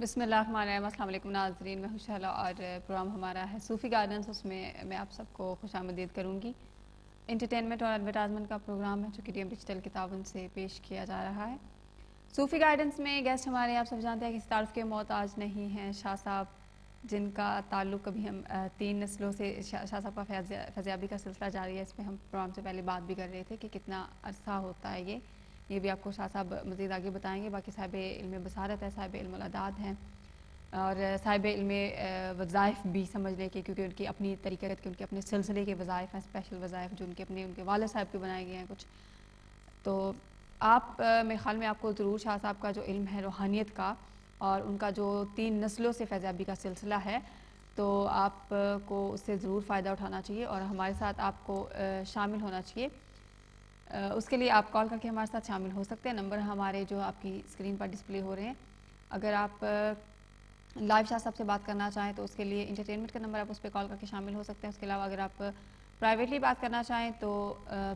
بسم اللہ الرحمن الرحیم۔ السلام علیکم ناظرین، میں ہوں شہلا اور پروگرام ہمارا ہے صوفی گائیڈنس۔ اس میں میں آپ سب کو خوش آمدید کروں گی۔ انٹرٹینمنٹ اور ایڈورٹائزمنٹ کا پروگرام ہے جو کہ ڈی ایم ڈیجیٹل کے تعاون سے پیش کیا جا رہا ہے۔ صوفی گائیڈنس میں گیسٹ ہمارے آپ سب جانتے ہیں کہ تعارف کے محتاج نہیں ہیں، شاہ صاحب، جن کا تعلق کبھی ہم 3 نسلوں سے شاہ صاحب کا فیضیابی کا سلسلہ جاری ہے۔ اس میں ہم پروگرام سے پہلے بات بھی کر رہے تھے کہ کتنا عرصہ ہوتا ہے یہ بھی آپ کو شاہ صاحب مزید آگے بتائیں گے۔ باقی صاحب علم بصارت ہے، صاحب علم الاعداد ہیں اور صاحب علم وظائف بھی سمجھ لیں کہ کیونکہ ان کی اپنی طریقت کے ان کے اپنے سلسلے کے وظائف ہیں، اسپیشل وظائف جو ان کے والد صاحب کے بنائے گئے ہیں کچھ۔ تو آپ میرے خیال میں آپ کو ضرور شاہ صاحب کا جو علم ہے روحانیت کا اور ان کا جو 3 نسلوں سے فیضیابی کا سلسلہ ہے، تو آپ کو اس سے ضرور فائدہ اٹھانا چاہیے اور ہمارے ساتھ آپ کو شامل ہونا چاہیے۔ اس کے لیے آپ کال کر کے ہمارے ساتھ شامل ہو سکتے ہیں۔ نمبر ہمارے جو آپ کی اسکرین پر ڈسپلے ہو رہے ہیں۔ اگر آپ لائیو شاہ صاحب سے بات کرنا چاہیں تو اس کے لیے انٹرٹینمنٹ کا نمبر آپ اس پہ کال کر کے شامل ہو سکتے ہیں۔ اس کے علاوہ اگر آپ پرائیویٹلی بات کرنا چاہیں تو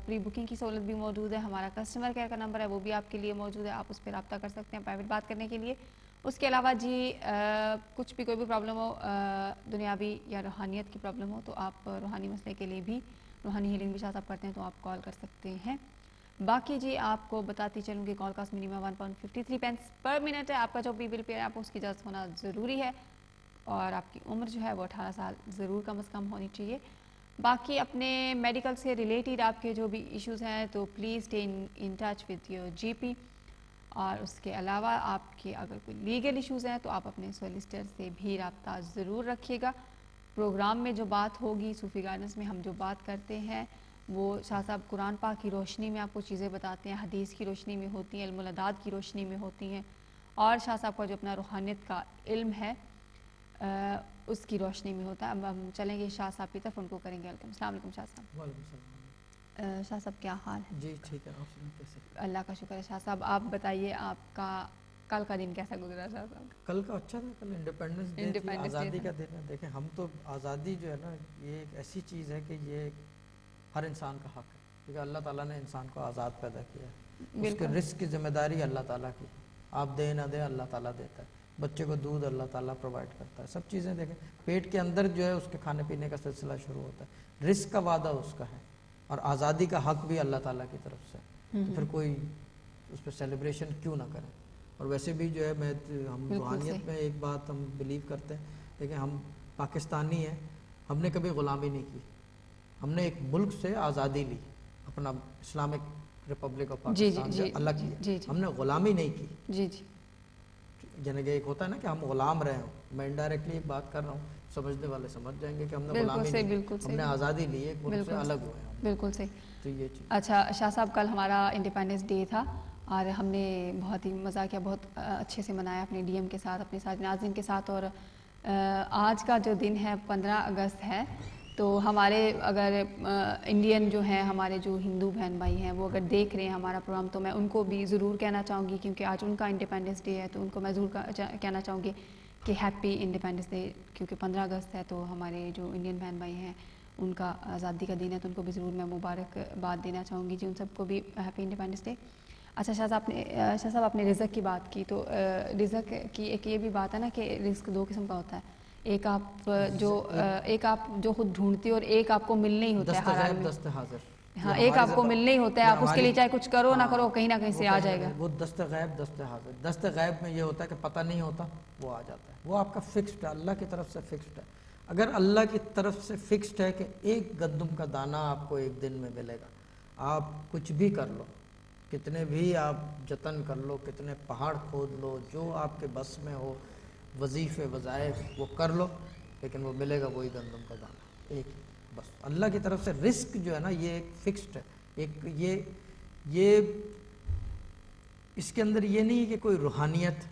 پری بکنگ کی سہولت بھی موجود ہے۔ ہمارا کسٹمر کیئر کا نمبر ہے وہ بھی آپ کے لیے موجود ہے، آپ اس پہ رابطہ کر سکتے ہیں پرائیویٹ بات کرنے کے لیے۔ اس کے علاوہ کچھ بھی کوئی بھی پرابلم ہو، دنیاوی یا روحانیت کی پرابلم ہو، تو آپ روحانی مسئلے کے لیے بھی، روحانی ہیلنگ بھی شاہ صاحب کرتے ہیں تو آپ کال کر سکتے ہیں۔ باقی آپ کو بتاتی چلوں کہ کال کاسٹ منیمم 1.53 پینس پر منٹ ہے۔ آپ کا جو بھی بل پے ہے آپ اس کی اجازت ہونا ضروری ہے اور آپ کی عمر جو ہے وہ 18 سال ضرور کم از کم ہونی چاہیے۔ باقی اپنے میڈیکل سے ریلیٹڈ آپ کے جو بھی ایشوز ہیں تو please stay in touch with your G P, اور اس کے علاوہ آپ کے اگر کوئی لیگل ایشوز ہیں تو آپ اپنے سولیسٹر سے بھی رابطہ ضرور رکھیے گا۔ پروگرام میں جو بات ہوگی، صوفی گائیڈنس میں ہم جو بات کرتے ہیں وہ شاہ صاحب قرآن پاک کی روشنی میں آپ کو چیزیں بتاتے ہیں، حدیث کی روشنی میں ہوتی ہیں، علم الاعداد کی روشنی میں ہوتی ہیں، اور شاہ صاحب کا جو اپنا روحانیت کا علم ہے اس کی روشنی میں ہوتا ہے۔ اب ہم چلیں گے شاہ صاحب کی طرف، ان کو کریں گے ویلکم۔ السلام علیکم شاہ صاحب۔ وعلیکم السلام۔ شاہ صاحب کیا حال ہے؟ جی ٹھیک ہے، آپ سنیں کیسے؟ اللہ کا شکر ہے۔ شاہ صاحب آپ بتائیے، آپ کا کل کا دن کیسا گزرا شاہ صاحب؟ کل کا اچھا تھا، کل انڈیپینڈنس ڈے تھی، آزادی کا دن ہے۔ دیکھیں ہم تو آزادی جو ہے نا یہ ایک ایسی چیز ہے کہ یہ ہر انسان کا حق ہے، کیونکہ اللہ تعالیٰ نے انسان کو آزاد پیدا کیا ہے۔ اس کے رزق کی ذمہ داری اللہ تعالیٰ کی، آپ دے نہ دیں اللہ تعالیٰ دیتا ہے۔ بچے کو دودھ اللہ تعالیٰ پرووائڈ کرتا ہے، سب چیزیں دیکھیں پیٹ کے اندر جو ہے اس کے کھانے پینے کا سلسلہ شروع ہوتا ہے، رزق کا وعدہ اس کا ہے اور آزادی کا حق بھی اللہ تعالیٰ کی طرف سے، تو پھر کوئی اس پہ سیلیبریشن کیوں نہ کریں۔ اور ویسے بھی جو ہے ہم روحانیت میں ایک بات ہم بلیو کرتے ہیں، دیکھیں ہم پاکستانی ہیں، ہم نے کبھی غلامی نہیں کی، ہم نے ایک ملک سے آزادی لی، اپنا اسلامک ریپبلک آف پاکستان سے الگ کیا، ہم نے غلامی نہیں کی۔ جی جی، یعنی کہ ایک ہوتا ہے نا کہ ہم غلام رہے ہوں، میں انڈائریکٹلی ایک بات کر رہا ہوں، سمجھنے والے سمجھ جائیں گے کہ ہم نے غلامی نہیں کی، ہم نے آزادی لی، ایک ملک سے الگ ہوئے ہیں۔ بالکل صحیح۔ تو یہ چیز اچھا شاہ صاحب، کل ہمارا انڈیپینڈنس ڈے تھا اور ہم نے بہت ہی مزہ کیا، بہت اچھے سے منایا اپنے ڈی ایم کے ساتھ، اپنے ساتھ ناظرین کے ساتھ۔ اور آج کا جو دن ہے 15 اگست ہے، تو ہمارے اگر انڈین جو ہیں، ہمارے جو ہندو بہن بھائی ہیں، وہ اگر دیکھ رہے ہیں ہمارا پروگرام تو میں ان کو بھی ضرور کہنا چاہوں گی، کیونکہ آج ان کا انڈیپینڈنس ڈے ہے، تو ان کو میں ضرور کہنا چاہوں گی کہ ہیپی انڈیپینڈنس ڈے، کیونکہ 15 اگست ہے تو ہمارے جو انڈین بہن بھائی ہیں ان کا آزادی کا دن ہے، تو ان کو بھی ضرور میں مبارکباد دینا چاہوں گی جی، ان سب کو بھی ہیپی انڈیپینڈنس ڈے۔ اچھا شاہ صاحب آپ نے رزق کی بات کی، تو رزق کی ایک یہ بھی بات ہے نا کہ رزق 2 قسم کا ہوتا ہے، ایک آپ جو خود ڈھونڈتے ہو اور ایک آپ کو ملنا ہی ہوتا ہے ہر آدمی۔ دست حاضر، ہاں، ایک آپ کو ملنا ہی ہوتا ہے، آپ اس کے لیے چاہے کچھ کرو نہ کرو کہیں نہ کہیں سے آ جائے گا۔ وہ دست غیب، دست حاضر۔ دست غیب میں یہ ہوتا ہے کہ پتہ نہیں ہوتا، وہ آ جاتا ہے، وہ آپ کا فکسڈ ہے، اللہ کی طرف سے فکسڈ ہے۔ اگر اللہ کی طرف سے فکسڈ ہے کہ ایک گندم کا دانہ آپ کو ایک دن میں ملے گا، آپ کچھ بھی کر لو، کتنے بھی آپ جتن کر لو، کتنے پہاڑ کھود لو، جو آپ کے بس میں ہو، وظیفے وظائف وہ کر لو، لیکن وہ ملے گا وہی گندم کا دانہ ایک ہی، بس۔ اللہ کی طرف سے رزق جو ہے نا یہ ایک فکسڈ ہے، ایک یہ اس کے اندر یہ نہیں ہے کہ کوئی روحانیت،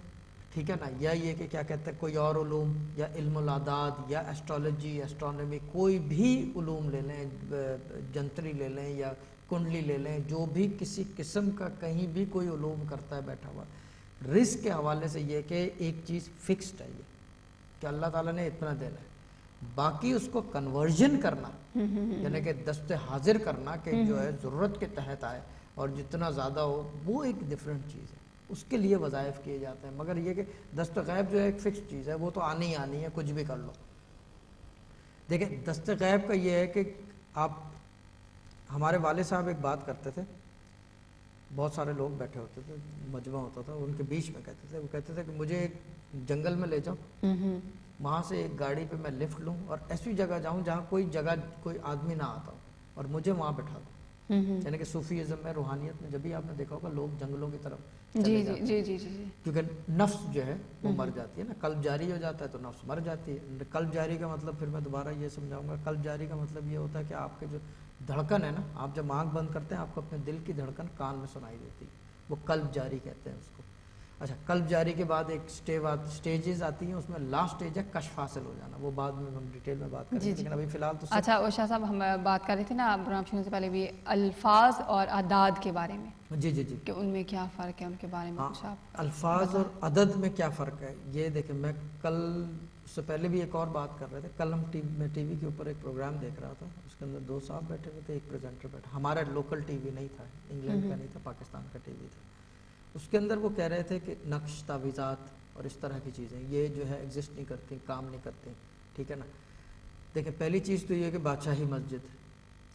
ٹھیک ہے نا، یا یہ کہ کیا کہتے ہیں کوئی اور علوم، یا علم الاعداد، یا ایسٹرالوجی، ایسٹرونومی، کوئی بھی علوم لے لیں، جنتری لے لیں یا کنڈلی لے لیں، جو بھی کسی قسم کا کہیں بھی کوئی علوم کرتا ہے بیٹھا ہوا، رزق کے حوالے سے یہ کہ ایک چیز فکسڈ ہے، یہ کہ اللہ تعالیٰ نے اتنا دینا ہے، باقی اس کو کنورژن کرنا، یعنی کہ دست حاضر کرنا کہ جو ہے ضرورت کے تحت آئے اور جتنا زیادہ ہو، وہ ایک ڈفرینٹ چیز ہے۔ اس کے لیے وظائف کیے جاتے ہیں. مگر یہ کہ دست غیب جو ہے ایک فکس چیز ہے, وہ تو آنی ہی آنی ہے, کچھ بھی کر لو. دیکھیں دست غیب کا یہ ہے کہ آپ, ہمارے والد صاحب ایک بات کرتے تھے, بہت سارے لوگ بیٹھے ہوتے تھے, مجمع ہوتا تھا, ان کے بیچ میں کہتے تھے, وہ کہتے تھے کہ مجھے ایک جنگل میں لے جاؤ, وہاں سے ایک گاڑی پہ میں لفٹ لوں اور ایسی جگہ جاؤں جہاں کوئی آدمی نہ آتا ہو, اور مجھے وہاں بٹھا دو. یعنی کہ صوفیزم میں, روحانیت میں جب بھی آپ نے دیکھا ہوگا لوگ جنگلوں کی طرف چلے جاتے ہیں, کیونکہ نفس جو ہے وہ مر جاتی ہے نا, قلب جاری ہو جاتا ہے تو نفس مر جاتی ہے. قلب جاری کا مطلب پھر میں دوبارہ یہ سمجھاؤں گا, قلب جاری کا مطلب یہ ہوتا ہے کہ آپ کے جو دھڑکن ہے نا, آپ جب آنکھ بند کرتے ہیں آپ کو اپنے دل کی دھڑکن کان میں سنائی دیتی ہے, وہ قلب جاری کہتے ہیں اس کو. اچھا, قلب جاری کے بعد ایک سٹیجز آتی ہیں, اس میں لاسٹ سٹیج ہے کشف حاصل ہو جانا, وہ بعد میں ہم ڈیٹیل میں بات کریں گے, لیکن ابھی فی الحال تو اچھا اوشا صاحب, ہم بات کر رہے تھے نا پروگرام شروع سے پہلے بھی الفاظ اور اعداد کے بارے میں, جی جی جی, کہ ان میں کیا فرق ہے, ان کے بارے میں کچھ آپ الفاظ اور عدد میں کیا فرق ہے. یہ دیکھیں, میں کل سے پہلے بھی ایک اور بات کر رہے تھے, کل میں ٹی وی کے اوپر ایک پروگرام دیکھ رہا تھا, اس کے اندر 2 صاحب بیٹھے ہوئے تھے, ایک پریزنٹر بیٹھا, ہمارا لوکل ٹی وی نہیں تھا, انگلینڈ کا نہیں تھا, پاکستان کا ٹی وی تھا. اس کے اندر وہ کہہ رہے تھے کہ نقش, تعویذات اور اس طرح کی چیزیں یہ جو ہے ایگزسٹ نہیں کرتی, کام نہیں کرتی, ٹھیک ہے نا. دیکھیں پہلی چیز تو یہ کہ بادشاہی مسجد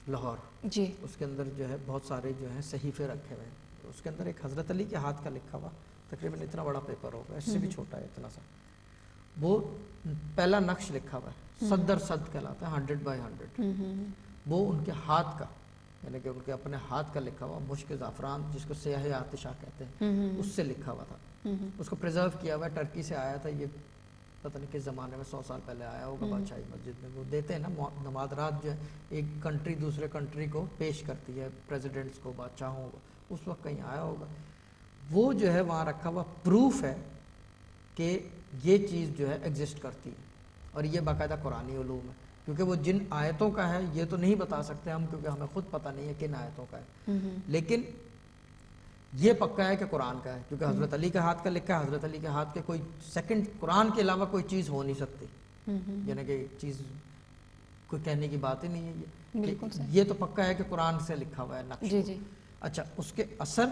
لاہور, جی, اس کے اندر جو ہے بہت سارے جو ہیں صحیفے رکھے ہوئے ہیں, اس کے اندر ایک حضرت علی کے ہاتھ کا لکھا ہوا تقریباً اتنا بڑا پیپر ہوگا, اس سے بھی چھوٹا ہے اتنا سا, وہ پہلا نقش لکھا ہوا ہے, صدر صد کہلاتا ہے, 100x100, وہ ان کے ہاتھ کا, یعنی کہ ان کے اپنے ہاتھ کا لکھا ہوا, مشک زعفران جس کو سیاہ آتشہ کہتے ہیں, اس سے لکھا ہوا تھا. اس کو پریزرو کیا ہوا ہے, ٹرکی سے آیا تھا, یہ پتہ نہیں کس زمانے میں 100 سال پہلے آیا ہوگا بادشاہی مسجد میں. وہ دیتے ہیں نا نمازرات, جو ہے ایک کنٹری دوسرے کنٹری کو پیش کرتی ہے, پریزیڈنٹس کو, بادشاہوں کو, اس وقت کہیں آیا ہوگا, وہ جو ہے وہاں رکھا ہوا پروف ہے کہ یہ چیز جو ہے ایگزسٹ کرتی ہے, اور یہ باقاعدہ قرآنی علوم ہے, کیونکہ وہ جن آیتوں کا ہے یہ تو نہیں بتا سکتے ہم, کیونکہ ہمیں خود پتہ نہیں ہے کن آیتوں کا ہے, لیکن یہ پکا ہے کہ قرآن کا ہے, کیونکہ حضرت علی کا ہاتھ کا لکھا ہے, حضرت علی کے ہاتھ کے کوئی سیکنڈ قرآن کے علاوہ کوئی چیز ہو نہیں سکتی, یعنی کہ چیز کوئی کہنے کی بات ہی نہیں ہے یہ, یہ تو پکا ہے کہ قرآن سے لکھا ہوا ہے نقش. جی جی. اچھا, اس کے اثر,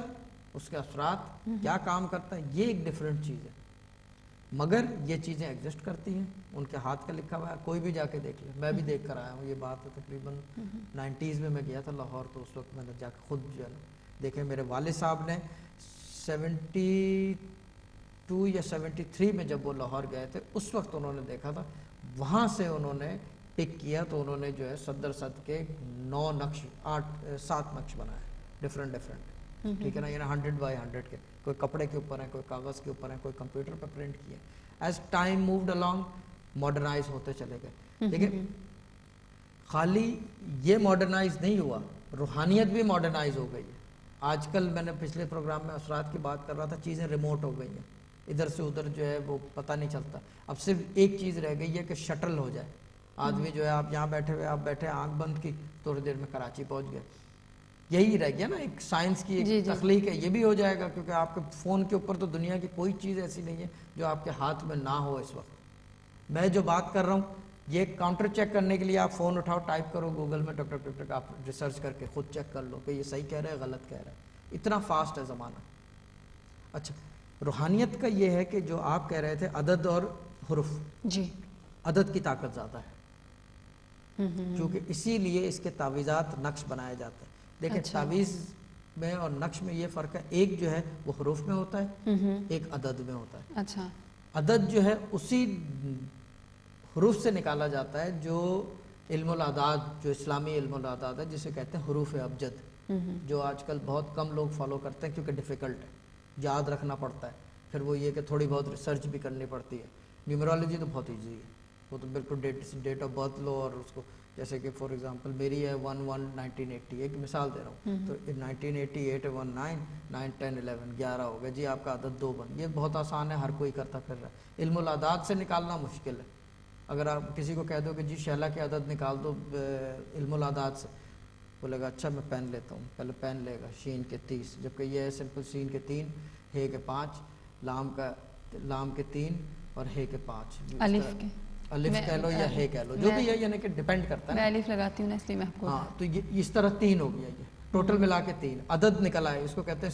اس کے اثرات کیا کام کرتا ہے, یہ ایک ڈیفرنٹ چیز ہے, مگر یہ چیزیں ایگزسٹ کرتی ہیں, ان کے ہاتھ کا لکھا ہوا ہے, کوئی بھی جا کے دیکھ لے, میں بھی دیکھ کر آیا ہوں, یہ بات ہے تقریباً 90s میں گیا تھا لاہور, تو اس وقت میں نے جا کے خود جو ہے نا دیکھے. میرے والد صاحب نے 72 یا 73 میں جب وہ لاہور گئے تھے, اس وقت انہوں نے دیکھا تھا, وہاں سے انہوں نے پک کیا, تو انہوں نے جو ہے صدر صد کے 9 نقش 7 نقش بنائے, ڈفرینٹ, ٹھیک ہے نا, یعنی 100x100 کے, کوئی کپڑے کے اوپر ہیں, کوئی کاغذ کے اوپر ہیں, کوئی کمپیوٹر پہ پرنٹ کیے. As time moved along modernise ہوتے چلے گئے, لیکن خالی یہ ماڈرنائز نہیں ہوا, روحانیت بھی ماڈرنائز ہو گئی ہے. آج کل میں نے پچھلے پروگرام میں اثرات کی بات کر رہا تھا, چیزیں ریموٹ ہو گئی ہیں, ادھر سے ادھر جو ہے وہ پتہ نہیں چلتا. اب صرف ایک چیز رہ گئی ہے کہ شٹل ہو جائے, آدمی جو ہے, آپ یہاں بیٹھے ہوئے, آپ بیٹھے آنکھ بند کی, تھوڑی دیر میں کراچی پہنچ گئے. یہی رہ گیا نا, ایک سائنس کی ایک تخلیق ہے, یہ بھی ہو جائے گا, کیونکہ آپ کے فون کے اوپر تو دنیا کی کوئی چیز ایسی نہیں ہے جو آپ کے ہاتھ میں نہ ہو اس وقت. میں جو بات کر رہا ہوں, یہ کاؤنٹر چیک کرنے کے لیے آپ فون اٹھاؤ, ٹائپ کرو گوگل میں, ٹک ٹک ٹک ٹک, آپ ریسرچ کر کے خود چیک کر لو کہ یہ صحیح کہہ رہا ہے غلط کہہ رہا ہے, اتنا فاسٹ ہے زمانہ. اچھا, روحانیت کا یہ ہے کہ جو آپ کہہ رہے تھے عدد اور حرف, جی, عدد کی طاقت زیادہ ہے, کیونکہ اسی لیے اس کے تعویذات نقش بنائے جاتے ہیں. دیکھیں تعویذ میں اور نقش میں یہ فرق ہے, ایک جو ہے وہ حروف میں ہوتا ہے, ایک عدد میں ہوتا ہے. اچھا, عدد جو ہے اسی حروف سے نکالا جاتا ہے جو علم الاعداد, جو اسلامی علم الاعداد ہے, جسے کہتے ہیں حروف ابجد, جو آج کل بہت کم لوگ فالو کرتے ہیں کیونکہ ڈیفیکلٹ ہے, یاد رکھنا پڑتا ہے, پھر وہ یہ کہ تھوڑی بہت ریسرچ بھی کرنی پڑتی ہے. نیومرالوجی تو بہت ایزی ہے, وہ تو بالکل ڈیٹ آف برتھ لو, اور اس کو جیسے کہ فار ایگزامپل میری ہے 1/1/1980, ایک مثال دے رہا ہوں, تو 1988 19 9 10 11 11 ہو گیا جی, آپ کا عدد 2 بن, یہ بہت آسان ہے, ہر کوئی کرتا پھر رہا ہے. علم الاعداد سے نکالنا مشکل ہے. اگر آپ کسی کو کہہ دو کہ جی شعلہ کے عدد نکال دو علم الاعداد سے, بولے گا اچھا میں پین لیتا ہوں, پہلے پین لے گا, شین کے 30, جبکہ یہ ہے سمپل, شین کے 3, ہے کے 5, لام کے 3 اور ہے کے 5, الف کہہ لو یا ہے کہہ لو, جو بھی ہے, یعنی کہ ڈیپینڈ کرتا ہے. میں الف لگاتی ہوں نا, اس لیے میں آپ کو, ہاں, تو یہ اس طرح 3 ہو گیا, یہ ٹوٹل ملا کے 3 عدد نکل آئے, اس کو کہتے ہیں